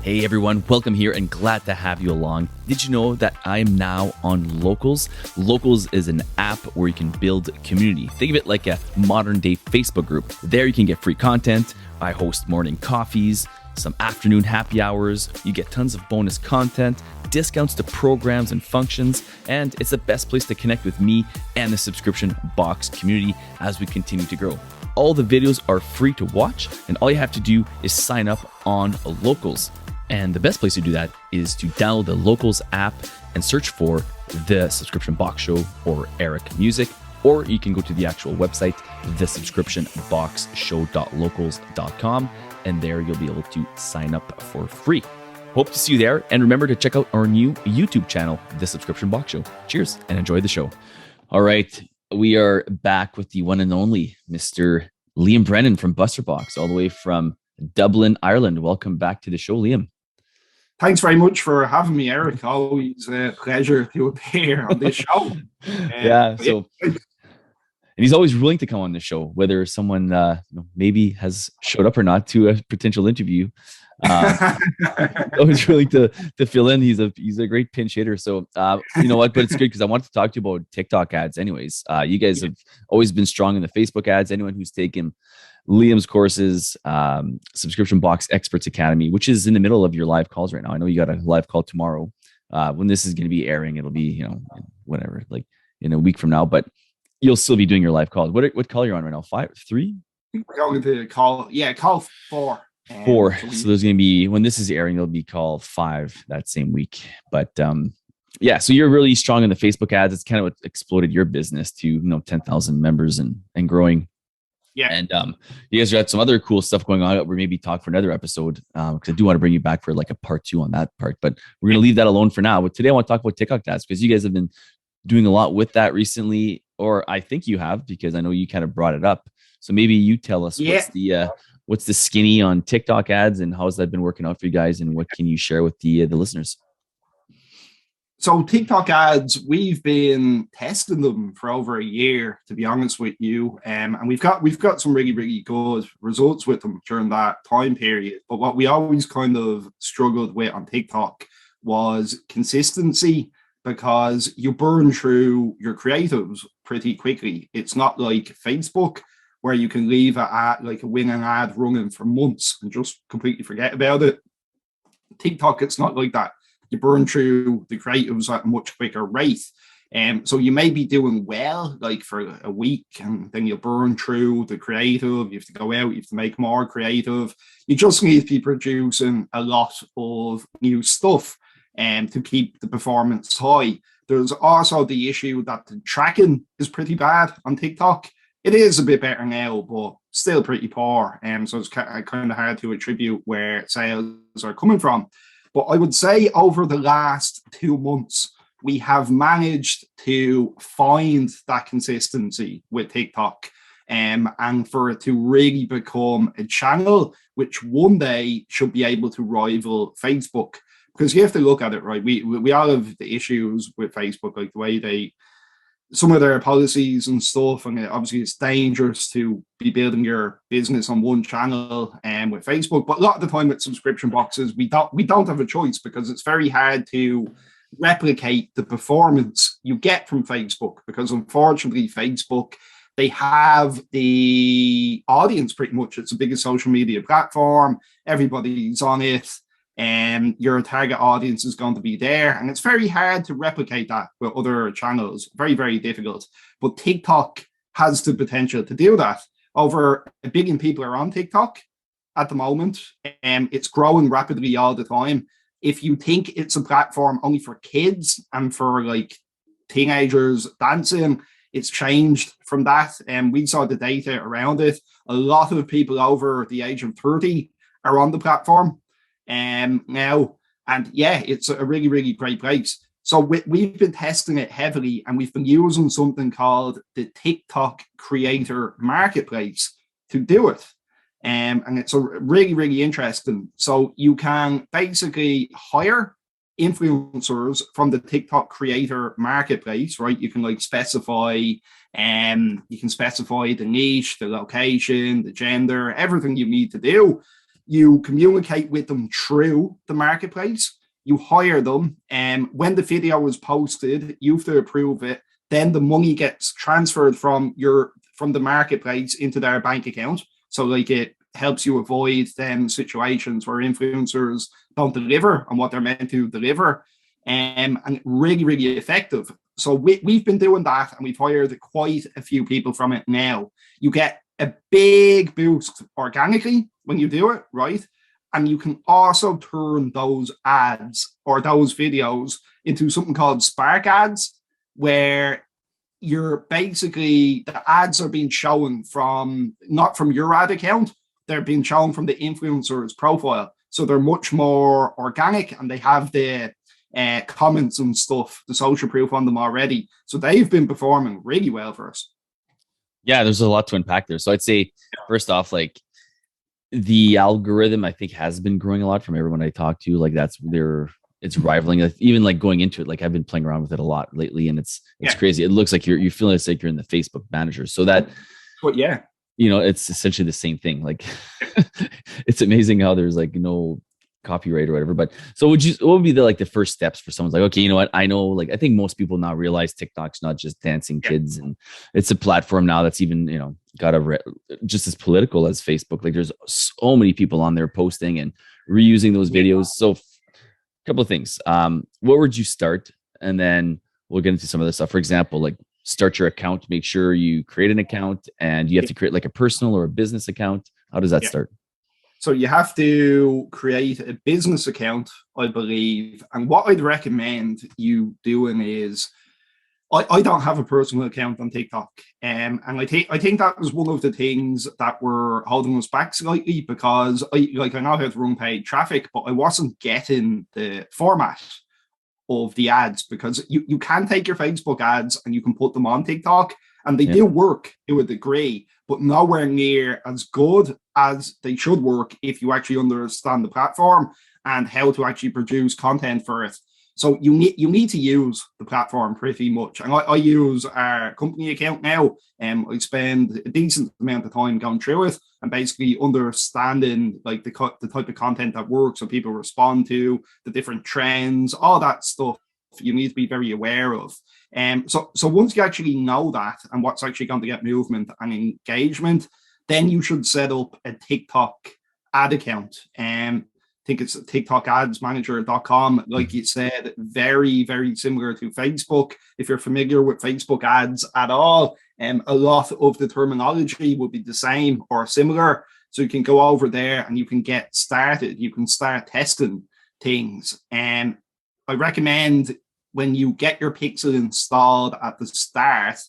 Hey everyone, welcome here and glad to have you along. Did you know that I am now on Locals? Locals is an app where you can build community. Think of it like a modern day Facebook group. There you can get free content. I host morning coffees, some afternoon happy hours. You get tons of bonus content, discounts to programs and functions, and it's the best place to connect with me and the subscription box community as we continue to grow. All the videos are free to watch, and all you have to do is sign up on Locals. And the best place to do that is to download the Locals app and search for The Subscription Box Show or Eric Music, or you can go to the actual website, thesubscriptionboxshow.locals.com, and there you'll be able to sign up for free. Hope to see you there, and remember to check out our new YouTube channel, The Subscription Box Show. Cheers, and enjoy the show. All right, we are back with the one and only Mr. Liam Brennan from Busterbox, all the way from Dublin, Ireland. Welcome back to the show, Liam. Thanks very much for having me, Eric. Always a pleasure to appear on this show. And he's always willing to come on the show, whether someone maybe has showed up or not to a potential interview. Always willing to fill in. He's a great pinch hitter. So you know what? But it's good because I wanted to talk to you about TikTok ads. Anyways, you guys have always been strong in the Facebook ads. Anyone who's taken Liam's courses, Subscription Box Experts Academy, which is in the middle of your live calls right now. I know you got a live call tomorrow. When this is going to be airing, it'll be whatever, like in a week from now. But you'll still be doing your live calls. What call you're on right now? 5, 3? We're going to call 4. 4. So there's going to be, when this is airing, there'll be call 5 that same week. But so you're really strong in the Facebook ads. It's kind of what exploded your business to 10,000 members and growing. Yeah. And you guys got some other cool stuff going on that we'll maybe talk for another episode, because I do want to bring you back for like a part 2 on that part. But we're going to leave that alone for now. But today I want to talk about TikTok ads, because you guys have been doing a lot with that recently, or I think you have, because I know you kind of brought it up. So maybe you tell us what's the skinny on TikTok ads and how has that been working out for you guys, and what can you share with the listeners? So TikTok ads, we've been testing them for over a year, to be honest with you, and we've got some really, really good results with them during that time period. But what we always kind of struggled with on TikTok was consistency, because you burn through your creatives pretty quickly. It's not like Facebook, where you can leave a winning ad running for months and just completely forget about it. TikTok, it's not like that. You burn through the creatives at a much quicker rate. So you may be doing well, like for a week, and then you burn through the creative. You have to go out, you have to make more creative. You just need to be producing a lot of new stuff to keep the performance high. There's also the issue that the tracking is pretty bad on TikTok. It is a bit better now, but still pretty poor. So it's kind of hard to attribute where sales are coming from. But I would say over the last 2 months, we have managed to find that consistency with TikTok, and for it to really become a channel which one day should be able to rival Facebook. Because you have to look at it, right? We all have the issues with Facebook, like the way some of their policies and stuff, and obviously it's dangerous to be building your business on one channel and with Facebook. But a lot of the time with subscription boxes, we don't have a choice, because it's very hard to replicate the performance you get from Facebook, because unfortunately Facebook, they have the audience pretty much. It's the biggest social media platform. Everybody's on it. And your target audience is going to be there. And it's very hard to replicate that with other channels. Very, very difficult. But TikTok has the potential to do that. Over 1 billion people are on TikTok at the moment. And it's growing rapidly all the time. If you think it's a platform only for kids and for like teenagers dancing, it's changed from that. And we saw the data around it. A lot of people over the age of 30 are on the platform now, and it's a really, really great place. So we've been testing it heavily, and we've been using something called the TikTok Creator Marketplace to do it. And it's a really, really interesting. So you can basically hire influencers from the TikTok Creator Marketplace, right? You can specify the niche, the location, the gender, everything you need to do. You communicate with them through the marketplace. You hire them, and when the video is posted, you have to approve it. Then the money gets transferred from the marketplace into their bank account. So like it helps you avoid them situations where influencers don't deliver on what they're meant to deliver, and really, really effective. So we've been doing that, and we've hired quite a few people from it now. You get a big boost organically when you do it, right? And you can also turn those ads or those videos into something called Spark ads, where you're basically, the ads are being shown from, not from your ad account, they're being shown from the influencer's profile. So they're much more organic, and they have the comments and stuff, the social proof on them already. So they've been performing really well for us. Yeah, there's a lot to unpack there. So I'd say, first off, like the algorithm, I think, has been growing a lot from everyone I talk to. Like it's rivaling, even like going into it. Like I've been playing around with it a lot lately, and it's crazy. It looks like you're feeling like you're in the Facebook manager. So that, but yeah, it's essentially the same thing. Like it's amazing how there's like no copyright or whatever. But so what would be the first steps for someone's like, okay, you know what? I know, like, I think most people now realize TikTok's not just dancing kids, and it's a platform now that's even, got just as political as Facebook. Like there's so many people on there posting and reusing those videos. So a couple of things. Where would you start? And then we'll get into some of this stuff. For example, like start your account, make sure you create an account, and you have to create like a personal or a business account. How does that start? So you have to create a business account, I believe. And what I'd recommend you doing is, I don't have a personal account on TikTok. And I think that was one of the things that were holding us back slightly, because I know how to run paid traffic, but I wasn't getting the format of the ads, because you can take your Facebook ads and you can put them on TikTok, and they do work to a degree, but nowhere near as good as they should work if you actually understand the platform and how to actually produce content for it. So you need to use the platform pretty much. And I use our company account now, and I spend a decent amount of time going through it and basically understanding like the type of content that works, and people respond to, the different trends, all that stuff you need to be very aware of. So once you actually know that and what's actually going to get movement and engagement, then you should set up a TikTok ad account. I think it's TikTokadsmanager.com. Like you said, very, very similar to Facebook. If you're familiar with Facebook ads at all, a lot of the terminology will be the same or similar. So you can go over there and you can get started. You can start testing things. And I recommend, when you get your pixel installed at the start,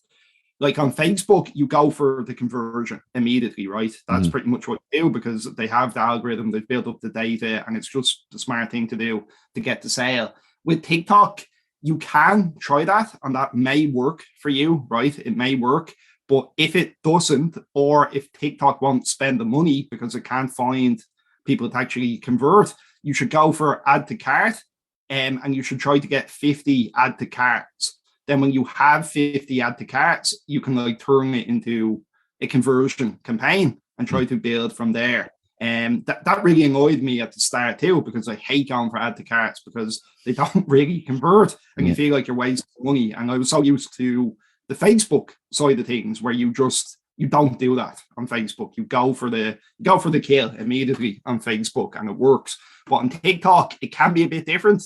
like on Facebook, you go for the conversion immediately, right? That's pretty much what you do, because they have the algorithm, they've built up the data, and it's just the smart thing to do to get the sale. With TikTok, you can try that, and that may work for you, right? It may work. But if it doesn't, or if TikTok won't spend the money because it can't find people to actually convert, you should go for add to cart. And you should try to get 50 add to carts. Then when you have 50 add to carts, you can like turn it into a conversion campaign and try to build from there. And that really annoyed me at the start too, because I hate going for add to carts because they don't really convert, and you feel like you're wasting money. And I was so used to the Facebook side of things, where you don't do that on Facebook. You go for the kill immediately on Facebook, and it works. But on TikTok, it can be a bit different.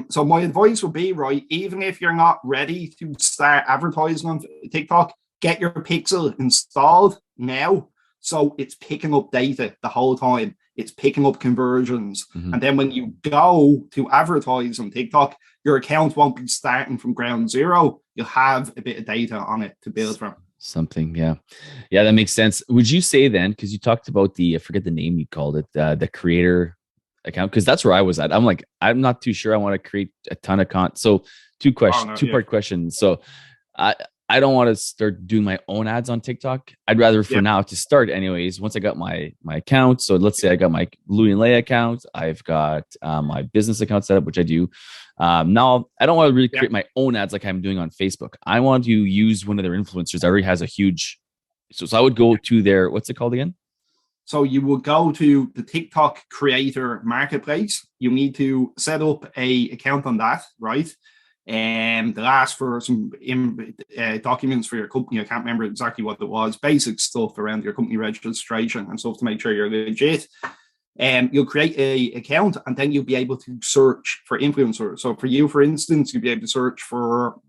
So my advice would be, right, even if you're not ready to start advertising on TikTok, get your pixel installed now, so it's picking up data the whole time. It's picking up conversions. And then when you go to advertise on TikTok, your account won't be starting from ground zero. You'll have a bit of data on it to build from. Something. Yeah, that makes sense. Would you say then, because you talked about I forget the name you called it, the creator account, because that's where I was at. I'm like, I'm not too sure I want to create a ton of content. So two-part question. So I don't want to start doing my own ads on TikTok. I'd rather for now to start anyways, once I got my account. So let's say I got my Louis and Leigh account. I've got my business account set up, which I do. Now I don't want to really create my own ads like I'm doing on Facebook. I want to use one of their influencers that already has a huge, so I would go to their, what's it called again? So you will go to the TikTok creator marketplace. You need to set up a account on that, right? And they'll ask for some documents for your company. I can't remember exactly what it was. Basic stuff around your company registration and stuff to make sure you're legit. You'll create a account, and then you'll be able to search for influencers. So for you, for instance, you'll be able to search for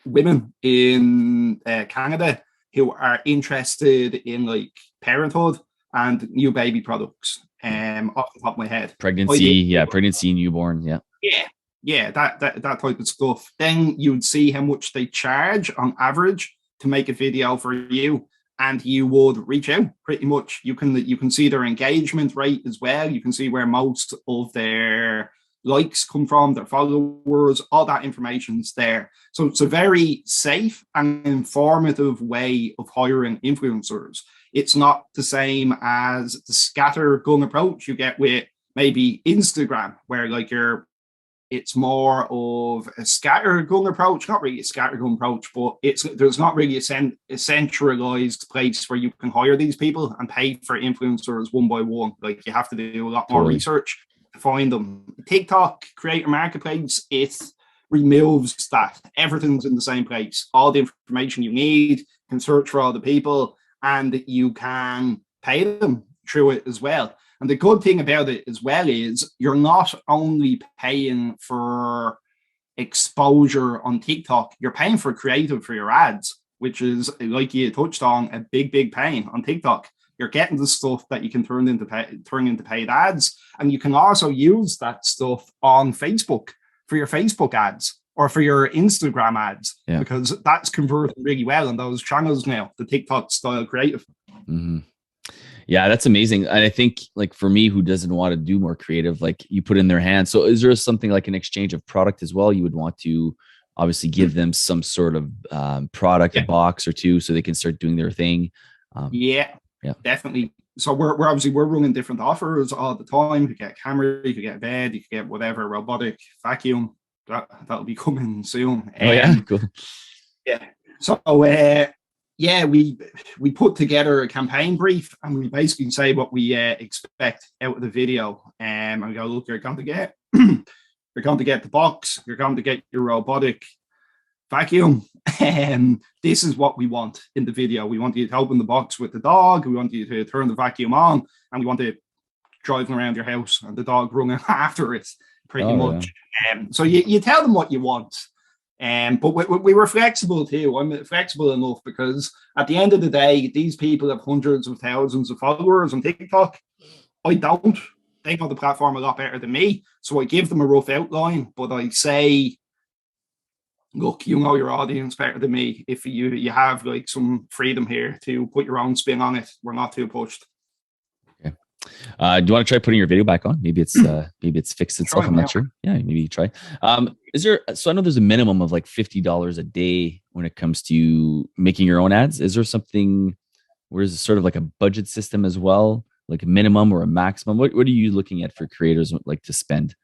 women in Canada who are interested in like parenthood and new baby products. Off the top of my head, pregnancy, newborn, that type of stuff. Then you'd see how much they charge on average to make a video for you, and you would reach out pretty much. You can see their engagement rate as well. You can see where most of their likes come from, their followers, all that information's there. So it's a very safe and informative way of hiring influencers. It's not the same as the scattergun approach you get with maybe Instagram, where like it's more of a scattergun approach, not really a scattergun approach, but there's not really a centralized place where you can hire these people and pay for influencers one by one. Like you have to do a lot more research to find them. TikTok creator marketplace, it removes that. Everything's in the same place. All the information you need, you can search for all the people, and you can pay them through it as well. And the good thing about it as well is you're not only paying for exposure on TikTok, you're paying for creative for your ads, which is, like you touched on, a big pain on TikTok. You're getting the stuff that you can turn into paid ads, and you can also use that stuff on Facebook for your Facebook ads or for your Instagram ads, because that's converting really well on those channels now, the TikTok style creative. Mm-hmm. Yeah, that's amazing. And I think like for me, who doesn't want to do more creative, like you put in their hands. So is there something like an exchange of product as well? You would want to obviously give them some sort of product, a box or two, so they can start doing their thing. Yeah, definitely. So we're running different offers all the time. You could get a camera, you could get a bed, you could get whatever, robotic vacuum. That'll be coming soon. Cool. Yeah. So we put together a campaign brief, and we basically say what we expect out of the video. And we go, look, you're going to get the box, you're going to get your robotic vacuum, and this is what we want in the video. We want you to open the box with the dog, we want you to turn the vacuum on, and we want it driving around your house and the dog running after it, pretty much. So you tell them what you want. But we were flexible too. I'm flexible enough because at the end of the day, these people have hundreds of thousands of followers on TikTok. I don't. They know the platform a lot better than me. So I give them a rough outline, but I say, look, you know your audience better than me. If you have like some freedom here to put your own spin on it, we're not too pushed. Okay. Do you want to try putting your video back on? Maybe it's fixed itself. I'm not sure. Yeah, maybe you try. So I know there's a minimum of like $50 a day when it comes to making your own ads. Is there something where is it sort of like a budget system as well, like a minimum or a maximum? What are you looking at for creators like to spend?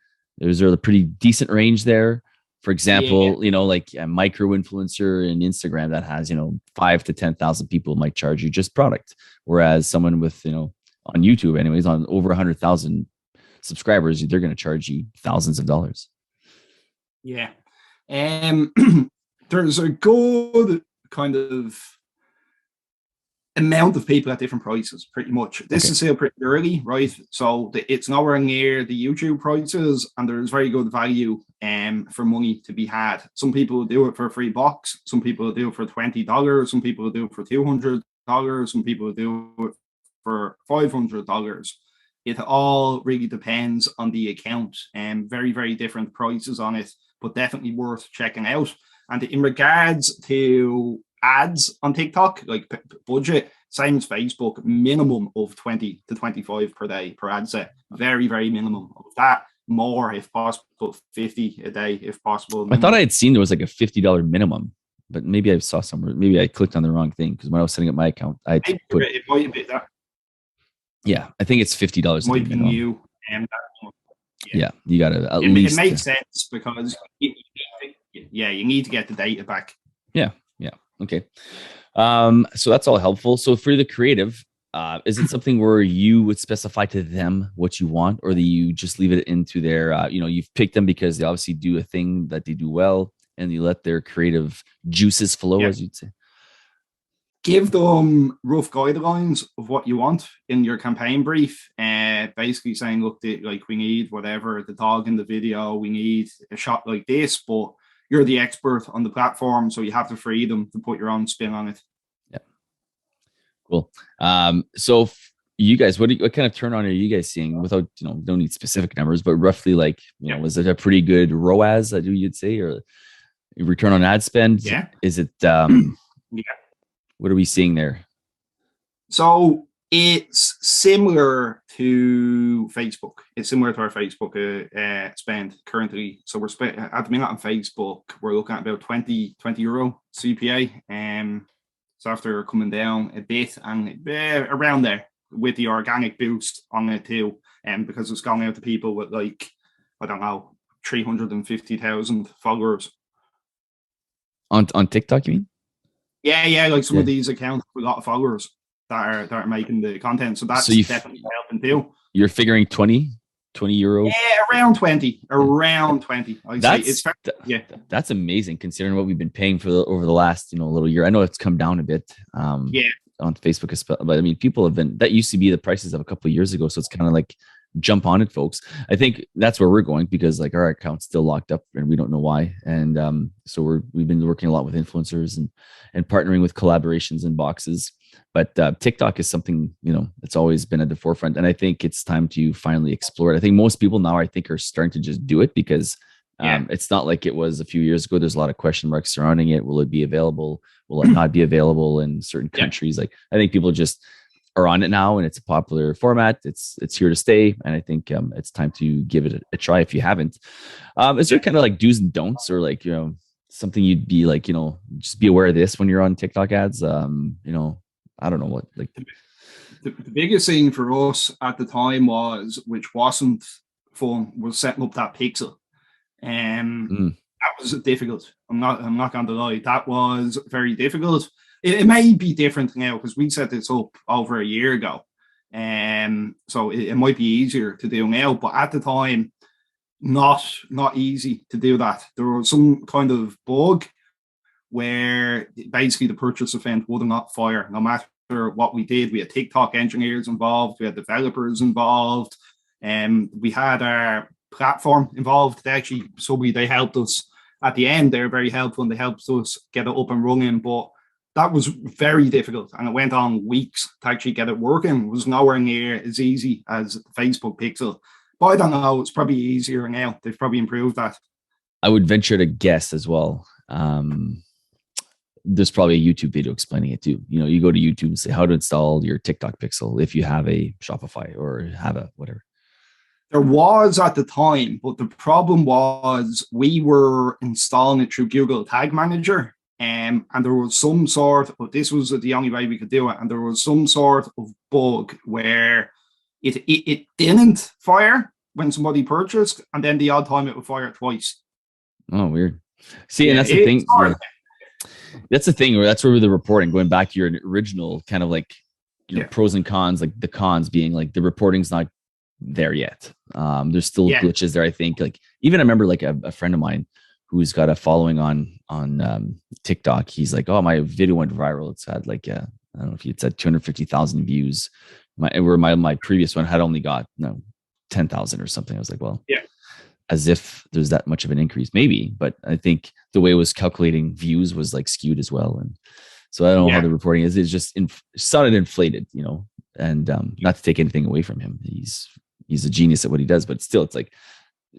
Is there a pretty decent range there? For example, like a micro influencer in Instagram that has, 5 to 10,000 people might charge you just product. Whereas someone with, on YouTube anyways, on over 100,000 subscribers, they're going to charge you thousands of dollars. Yeah. There's a good kind of amount of people at different prices, pretty much. This is still pretty early, right? So it's nowhere near the YouTube prices, and there's very good value for money to be had. Some people will do it for a free box. Some people will do it for $20. Some people will do it for $200. Some people will do it for $500. It all really depends on the account, and very, very different prices on it, but definitely worth checking out. And in regards to ads on TikTok, like budget, same as Facebook, minimum of 20 to 25 per day per ad set. Very, very minimum of that. More if possible, 50 a day if possible. I thought I had seen there was like a $50 minimum, but maybe I saw somewhere. Maybe I clicked on the wrong thing, because when I was setting up my account, it might be that. Yeah, I think it's $50. Might be new. Yeah, you got to at least. It makes sense because you need to get the data back. Yeah. Okay. So that's all helpful. So for the creative, Is it something where you would specify to them what you want, or do you just leave it into their, you've picked them because they obviously do a thing that they do well, and you let their creative juices flow, Yeah. as you'd say? Give them rough guidelines of what you want in your campaign brief, and basically saying, look, like we need whatever the dog in the video, we need a shot like this, but you're the expert on the platform, so you have the freedom to put your own spin on it. Yeah, cool. So you guys, what kind of turn on are you guys seeing? Without don't need specific numbers, but roughly, like, was it a pretty good ROAS that you'd say, or return on ad spend? Yeah. Is it? Yeah. What are we seeing there? So it's similar to Facebook. It's similar to our Facebook spend currently. So we're at the minute on Facebook, we're looking at about 20 euro CPA. So after coming down a bit and around there with the organic boost on it too, because it's gone out to people with, like, I don't know, 350,000 followers. On TikTok, you mean? Yeah, like some of these accounts with a lot of followers that are making the content. So that's definitely helping too. You're figuring 20 euro? Yeah, around 20. Around 20. That's amazing considering what we've been paying for over the last little year. I know it's come down a bit. On Facebook, but I mean, people have been, that used to be the prices of a couple of years ago. So it's kind of like, jump on it, folks. I think that's where we're going, because like our account's still locked up and we don't know why. And so we've been working a lot with influencers and partnering with collaborations and boxes. But TikTok is something, that's always been at the forefront. And I think it's time to finally explore it. I think most people now, are starting to just do it, because it's not like it was a few years ago. There's a lot of question marks surrounding it. Will it be available? Will it not be available in certain countries? Like, I think people just are on it now, and it's a popular format. It's here to stay, and I think it's time to give it a try if you haven't. Is there kind of like do's and don'ts, or like something you'd be like just be aware of this when you're on TikTok ads? I don't know what, like, the biggest thing for us at the time which wasn't fun, was setting up that pixel. That was difficult. I'm not going to lie. That was very difficult. It may be different now, because we set this up over a year ago. So it might be easier to do now, but at the time, not easy to do that. There was some kind of bug where basically the purchase event would not fire, no matter what we did. We had TikTok engineers involved, we had developers involved, and we had our platform involved. They helped us at the end. They were very helpful, and they helped us get it up and running. But that was very difficult, and it went on weeks to actually get it working. It was nowhere near as easy as the Facebook pixel. But I don't know, it's probably easier now. They've probably improved that. I would venture to guess as well. There's probably a YouTube video explaining it too. You go to YouTube and say how to install your TikTok pixel if you have a Shopify or have a whatever. There was at the time, but the problem was we were installing it through Google Tag Manager. And there was some sort of, this was the only way we could do it, and there was some sort of bug where it didn't fire when somebody purchased, and then the odd time it would fire twice. Oh, weird. See, and that's the thing. That's the thing, where that's where the reporting, going back to your original kind of like your pros and cons, like the cons being like the reporting's not there yet. There's still glitches there. I think, like, even I remember like a friend of mine who's got a following on TikTok. He's like, oh, my video went viral. It's had like, I don't know if it's had 250,000 views. My previous one had only got 10,000 or something. I was like, well, as if there's that much of an increase, maybe, but I think the way it was calculating views was like skewed as well. And so I don't know how the reporting is. It's just sounded inflated, and not to take anything away from him. He's a genius at what he does, but still, it's like,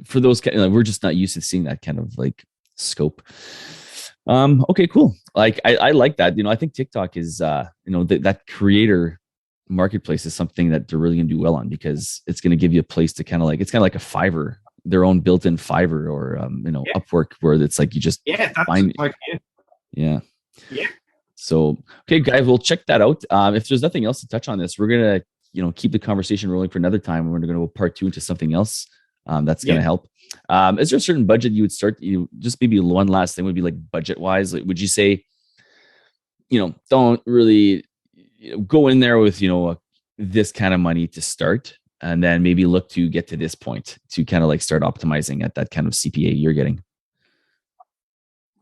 for those kind of, we're just not used to seeing that kind of like scope. Okay, cool. Like, I like that. I think TikTok is, that creator marketplace is something that they're really gonna do well on, because it's gonna give you a place to kind of like, it's kind of like a Fiverr, their own built-in Fiverr, or Upwork, where it's like you just find. Yeah. So, okay, guys, we'll check that out. If there's nothing else to touch on this, we're gonna keep the conversation rolling for another time. We're gonna go part 2 into something else. That's going to help. Is there a certain budget you would start? Just maybe one last thing would be like budget wise. Like, would you say, don't really, go in there with, this kind of money to start, and then maybe look to get to this point to kind of like start optimizing at that kind of CPA you're getting?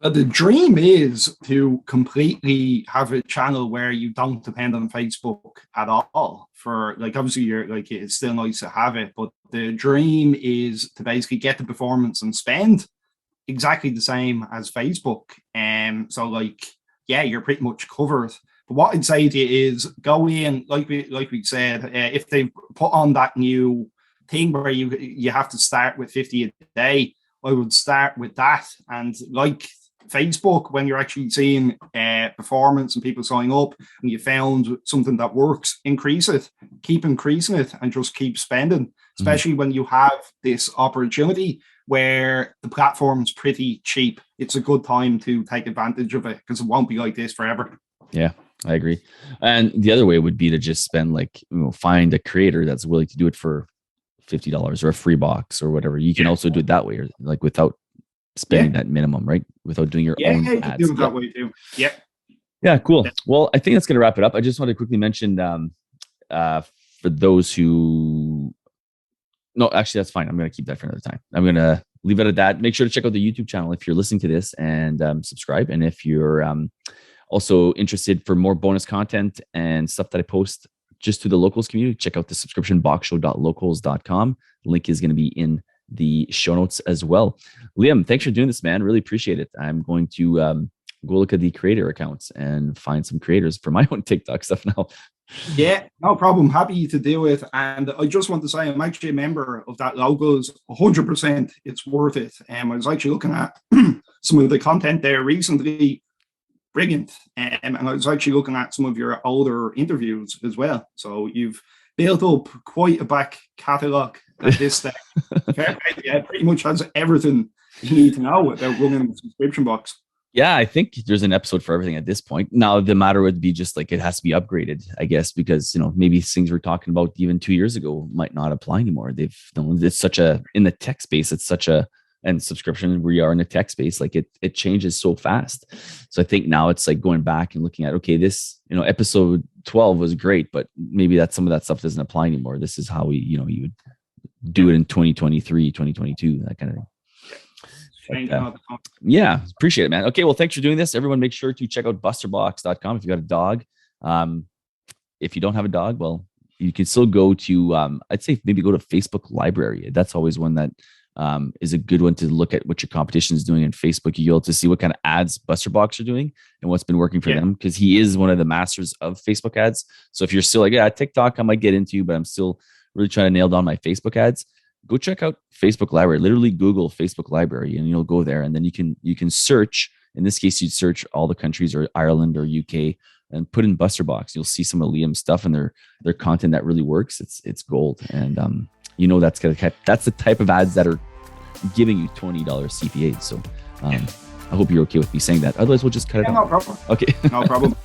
The dream is to completely have a channel where you don't depend on Facebook at all. For like, obviously, you're like, it's still nice to have it, but the dream is to basically get the performance and spend exactly the same as Facebook. So like, yeah, you're pretty much covered. But what I'd say to you is go in, like we said, if they put on that new thing where you have to start with 50 a day, I would start with that. And like Facebook, when you're actually seeing performance and people signing up and you found something that works, increase it, keep increasing it, and just keep spending, especially when you have this opportunity where the platform's pretty cheap. It's a good time to take advantage of it because it won't be like this forever. Yeah, I agree. And the other way would be to just spend find a creator that's willing to do it for $50 or a free box or whatever. You can also do it that way, or like without spending that minimum, right? Without doing your own ads. Yeah, you can do it that way too. Yeah. Yeah, cool. Well, I think that's going to wrap it up. I just want to quickly mention for those who... No, actually, that's fine. I'm going to keep that for another time. I'm going to leave it at that. Make sure to check out the YouTube channel if you're listening to this, and subscribe. And if you're also interested for more bonus content and stuff that I post just to the locals community, check out the subscriptionboxshow.locals.com. Link is going to be in the show notes as well. Liam, thanks for doing this, man. Really appreciate it. I'm going to go look at the creator accounts and find some creators for my own TikTok stuff now. Yeah, no problem. Happy to do it. And I just want to say I'm actually a member of that Locals 100%. It's worth it. I was actually looking at some of the content there recently. Brilliant. And I was actually looking at some of your older interviews as well. So you've built up quite a back catalogue at this stage. Yeah, pretty much has everything you need to know about running a subscription box. Yeah, I think there's an episode for everything at this point. Now, the matter would be just like it has to be upgraded, I guess, because maybe things we're talking about even 2 years ago might not apply anymore. It's such a, in the tech space, it's such a, and subscription, we are in the tech space, like it changes so fast. So I think now it's like going back and looking at, okay, this, episode 12 was great, but maybe some of that stuff doesn't apply anymore. This is how we, you would do it in 2023, 2022, that kind of thing. Yeah, appreciate it, man. Okay, well, thanks for doing this. Everyone, make sure to check out busterbox.com if you got a dog. If you don't have a dog, well, you can still go to, I'd say maybe go to Facebook Library. That's always one that is a good one to look at what your competition is doing in Facebook. You'll be able to see what kind of ads Busterbox are doing and what's been working for them, because he is one of the masters of Facebook ads. So if you're still like, yeah, TikTok I might get into, but I'm still really trying to nail down my Facebook ads, go check out Facebook Library. Literally Google Facebook Library and you'll go there, and then you can search. In this case, you'd search all the countries or Ireland or UK and put in Busterbox. You'll see some of Liam's stuff and their content that really works. It's gold. And that's the type of ads that are giving you $20 CPAs. So I hope you're okay with me saying that. Otherwise, we'll just cut it off. No problem. Okay. No problem.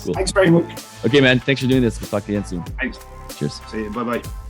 Cool. Thanks very much. Okay, man. Thanks for doing this. We'll talk to you again soon. Thanks. Cheers. See you. Bye-bye.